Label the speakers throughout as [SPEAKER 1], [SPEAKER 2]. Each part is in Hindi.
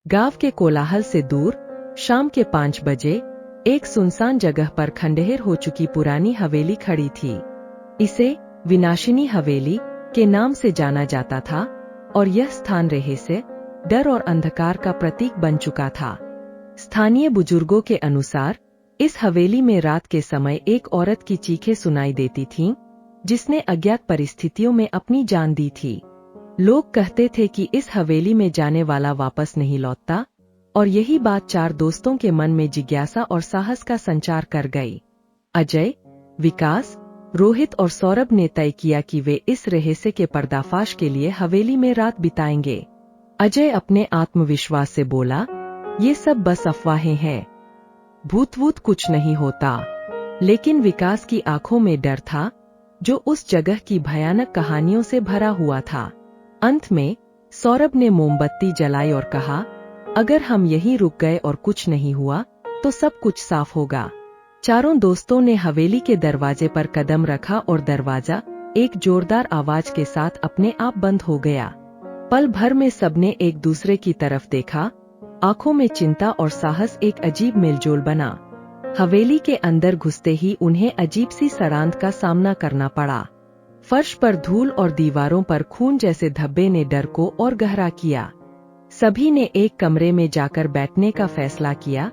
[SPEAKER 1] गांव के कोलाहल से दूर शाम के 5 बजे एक सुनसान जगह पर खंडहर हो चुकी पुरानी हवेली खड़ी थी। इसे विनाशिनी हवेली के नाम से जाना जाता था और यह स्थान रहस्य, डर और अंधकार का प्रतीक बन चुका था। स्थानीय बुजुर्गों के अनुसार इस हवेली में रात के समय एक औरत की चीखें सुनाई देती थीं, जिसने अज्ञात परिस्थितियों में अपनी जान दी थी। लोग कहते थे कि इस हवेली में जाने वाला वापस नहीं लौटता, और यही बात 4 दोस्तों के मन में जिज्ञासा और साहस का संचार कर गई। अजय, विकास, रोहित और सौरभ ने तय किया कि वे इस रहस्य के पर्दाफाश के लिए हवेली में रात बिताएंगे। अजय अपने आत्मविश्वास से बोला, ये सब बस अफवाहें हैं, भूत कुछ नहीं होता। लेकिन विकास की आंखों में डर था, जो उस जगह की भयानक कहानियों से भरा हुआ था। अंत में सौरभ ने मोमबत्ती जलाई और कहा, अगर हम यहीं रुक गए और कुछ नहीं हुआ तो सब कुछ साफ होगा। चारों दोस्तों ने हवेली के दरवाजे पर कदम रखा और दरवाजा एक जोरदार आवाज के साथ अपने आप बंद हो गया। पल भर में सबने एक दूसरे की तरफ देखा। आंखों में चिंता और साहस एक अजीब मेलजोल बना। हवेली के अंदर घुसते ही उन्हें अजीब सी सड़ांध का सामना करना पड़ा। फर्श पर धूल और दीवारों पर खून जैसे धब्बे ने डर को और गहरा किया। सभी ने एक कमरे में जाकर बैठने का फैसला किया,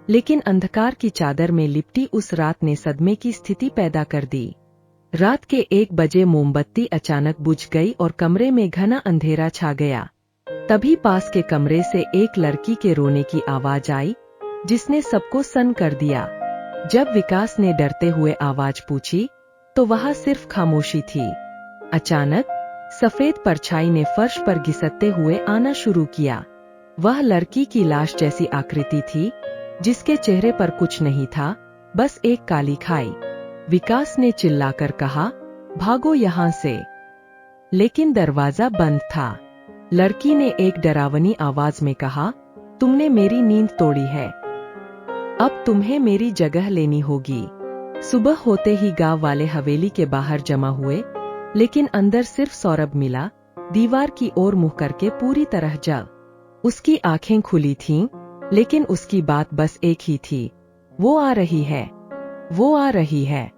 [SPEAKER 1] लेकिन अंधकार की चादर में लिपटी उस रात ने सदमे की स्थिति पैदा कर दी। रात के 1 बजे मोमबत्ती अचानक बुझ गई और कमरे में घना अंधेरा छा गया। तभी पास के कमरे से एक लड़की के रोने की आवाज आई, जिसने सबको सन्न कर दिया। जब विकास ने डरते हुए आवाज पूछी, तो वहां सिर्फ खामोशी थी। अचानक सफेद परछाई ने फर्श पर घिसटते हुए आना शुरू किया। वह लड़की की लाश जैसी आकृति थी, जिसके चेहरे पर कुछ नहीं था, बस एक काली खाई। विकास ने चिल्लाकर कहा, भागो यहाँ से। लेकिन दरवाजा बंद था। लड़की ने एक डरावनी आवाज में कहा, तुमने मेरी नींद तोड़ी है, अब तुम्हें मेरी जगह लेनी होगी। सुबह होते ही गांव वाले हवेली के बाहर जमा हुए, लेकिन अंदर सिर्फ सौरभ मिला, दीवार की ओर मुंह करके पूरी तरह जल। उसकी आंखें खुली थीं, लेकिन उसकी बात बस एक ही थी, वो आ रही है, वो आ रही है।